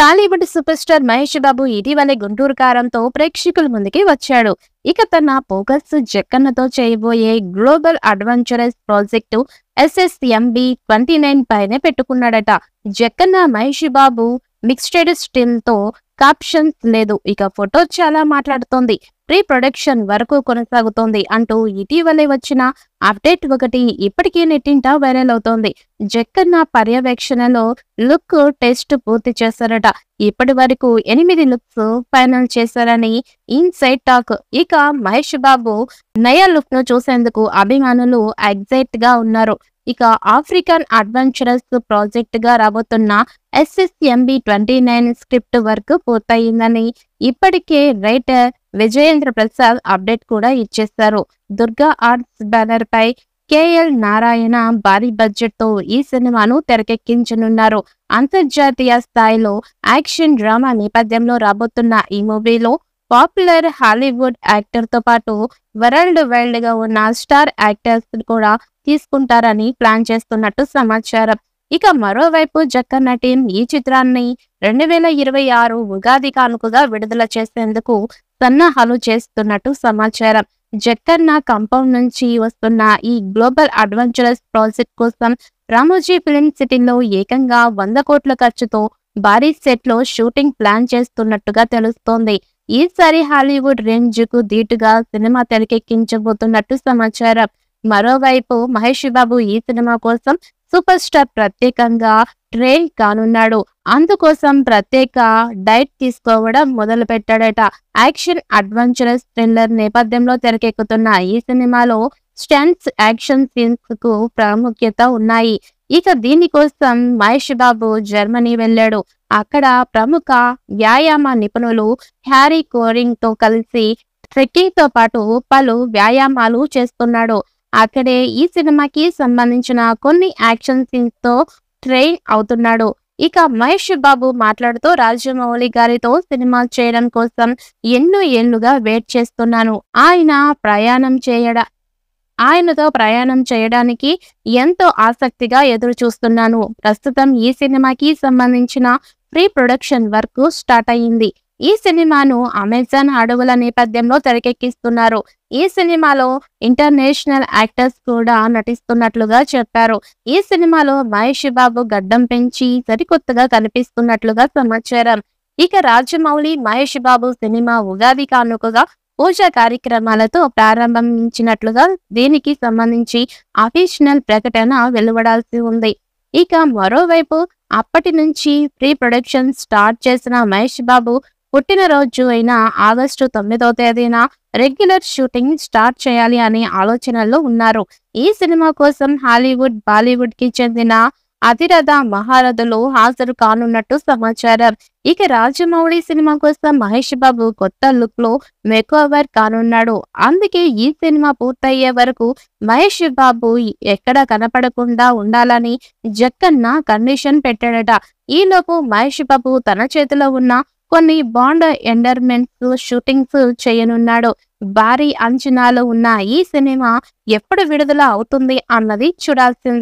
Tollywood super star Mahesh Babu ఇటీవలే గుంటూరు కారంతో ప్రేక్షకుల ముందుకి వచ్చాడు. ఇక తన పోగస్ జక్కన్నతో చేయబోయే గ్లోబల్ అడ్వెంచరస్ ప్రాజెక్టు SSMB 29 పైనే పెట్టుకున్నాడట. జక్కన్న మహేష్ బాబు మిక్స్డ్ స్టిల్ తో క్యాప్షన్స్ లేదు, ఇక ఫోటో చాలా మాట్లాడుతోంది, ప్రీ ప్రొడక్షన్ వరకు కొనసాగుతోంది అంటూ ఇటీవలే వచ్చిన అప్డేట్ ఒకటి ఇప్పటికీ నెట్టింట వైరల్ అవుతోంది. జక్కన్న పర్యవేక్షణలో లుక్ టెస్ట్ పూర్తి చేశారట. ఇప్పటి వరకు 8 లుక్స్ ఫైనల్ చేశారని ఇన్సైడ్ టాక్. ఇక మహేష్ బాబు నయా లుక్ ను చూసేందుకు అభిమానులు ఎగ్జైట్ గా ఉన్నారు. ఇక ఆఫ్రికన్ అడ్వెంచరస్ ప్రాజెక్ట్ గా రాబోతున్న SSMB 29 స్క్రిప్ట్ వర్క్ పూర్తయిందని ఇప్పటికే రైటర్ విజయేంద్ర ప్రసాద్ అప్డేట్ కూడా ఇచ్చేశారు. దుర్గా ఆర్ట్స్ బ్యానర్ పై KL నారాయణ భారీ బడ్జెట్ తో ఈ సినిమాను తెరకెక్కించనున్నారు. అంతర్జాతీయ స్థాయిలో యాక్షన్ డ్రామా నేపథ్యంలో రాబోతున్న ఈ మూవీలో పాపులర్ హాలీవుడ్ యాక్టర్ తో పాటు వరల్డ్ వైల్డ్ గా ఉన్న స్టార్ యాక్టర్స్ కూడా తీసుకుంటారని ప్లాన్ చేస్తున్నట్టు సమాచారం. ఇక మరోవైపు జక్కన్న టీం ఈ చిత్రాన్ని 2026 ఉగాది కానుకగా విడుదల చేసేందుకు సన్నాహాలు చేస్తున్నట్టు సమాచారం. జక్కన్న కంపౌండ్ నుంచి వస్తున్న ఈ గ్లోబల్ అడ్వెంచరస్ ప్రాజెక్ట్ కోసం రామోజీ ఫిలిం సిటీలో ఏకంగా 100 కోట్ల ఖర్చుతో భారీ సెట్ లో షూటింగ్ ప్లాన్ చేస్తున్నట్టుగా తెలుస్తోంది. ఈసారి హాలీవుడ్ రేంజ్ కు ధీటుగా సినిమా తెరకెక్కించబోతున్నట్టు సమాచారం. మరోవైపు మహేష్ బాబు ఈ సినిమా కోసం సూపర్ స్టార్ ప్రత్యేకంగా ట్రైన్ కానున్నాడు. అందుకోసం ప్రత్యేక డైట్ తీసుకోవడం మొదలు పెట్టాడట. యాక్షన్ అడ్వెంచరస్ థ్రిల్లర్ నేపథ్యంలో తెరకెక్కుతున్న ఈ సినిమాలో స్టంట్స్, యాక్షన్ సీన్స్ కు ప్రాముఖ్యత ఉన్నాయి. ఇక దీనికోసం మహేష్ బాబు జర్మనీ వెళ్ళాడు. అక్కడ ప్రముఖ వ్యాయామ నిపుణులు హ్యారీ కోరింగ్ తో కలిసి ట్రెక్కింగ్ తో పాటు పలు వ్యాయామాలు చేస్తున్నాడు. అక్కడే ఈ సినిమాకి సంబంధించిన కొన్ని యాక్షన్ సీన్స్ తో ట్రైన్ అవుతున్నాడు. ఇక మహేష్ బాబు మాట్లాడుతూ రాజమౌళి గారితో సినిమా చేయడం కోసం ఎన్నో ఏళ్లుగా వెయిట్ చేస్తున్నాను. ఆయనతో ప్రయాణం చేయడానికి ఎంతో ఆసక్తిగా ఎదురు చూస్తున్నాను. ప్రస్తుతం ఈ సినిమాకి సంబంధించిన ప్రీ ప్రొడక్షన్ వర్క్ స్టార్ట్ అయ్యింది. ఈ సినిమాను అమెజాన్ అడవుల నేపథ్యంలో తెరకెక్కిస్తున్నారు. ఈ సినిమాలో ఇంటర్నేషనల్ యాక్టర్స్ కూడా నటిస్తున్నట్లుగా చెప్పారు. ఈ సినిమాలో మహేష్ బాబు గడ్డం పెంచి సరికొత్తగా కనిపిస్తున్నట్లుగా సమాచారం. ఇక రాజమౌళి మహేష్ బాబు సినిమా ఉగాది కానుకగా పూజా కార్యక్రమాలతో ప్రారంభించినట్లుగా దీనికి సంబంధించి అఫీషియల్ ప్రకటన వెలువడాల్సి ఉంది. ఇక మరోవైపు అప్పటి నుంచి ప్రీ ప్రొడక్షన్ స్టార్ట్ చేసిన మహేష్ బాబు పుట్టినరోజు అయిన ఆగస్టు 9వ తేదీన రెగ్యులర్ షూటింగ్ స్టార్ట్ చేయాలి అనే ఆలోచనల్లో ఉన్నారు. ఈ సినిమా కోసం హాలీవుడ్, బాలీవుడ్ కి చెందిన అతిరథ మహారథులు హాజరు కానున్నట్టు సమాచారం. ఇక రాజమౌళి సినిమా కోసం మహేష్ బాబు కొత్త లుక్ లో మేకోవర్ కానున్నాడు. అందుకే ఈ సినిమా పూర్తయ్యే వరకు మహేష్ బాబు ఎక్కడ కనపడకుండా ఉండాలని జక్కన్న కండిషన్ పెట్టాడట. ఈలోపు మహేష్ బాబు తన చేతిలో ఉన్న కొన్ని బాండ్ ఎండర్మెంట్స్ షూటింగ్స్ చేయనున్నాడు. భారీ అంచనాలు ఉన్న ఈ సినిమా ఎప్పుడు విడుదల అవుతుంది అన్నది చూడాల్సింది.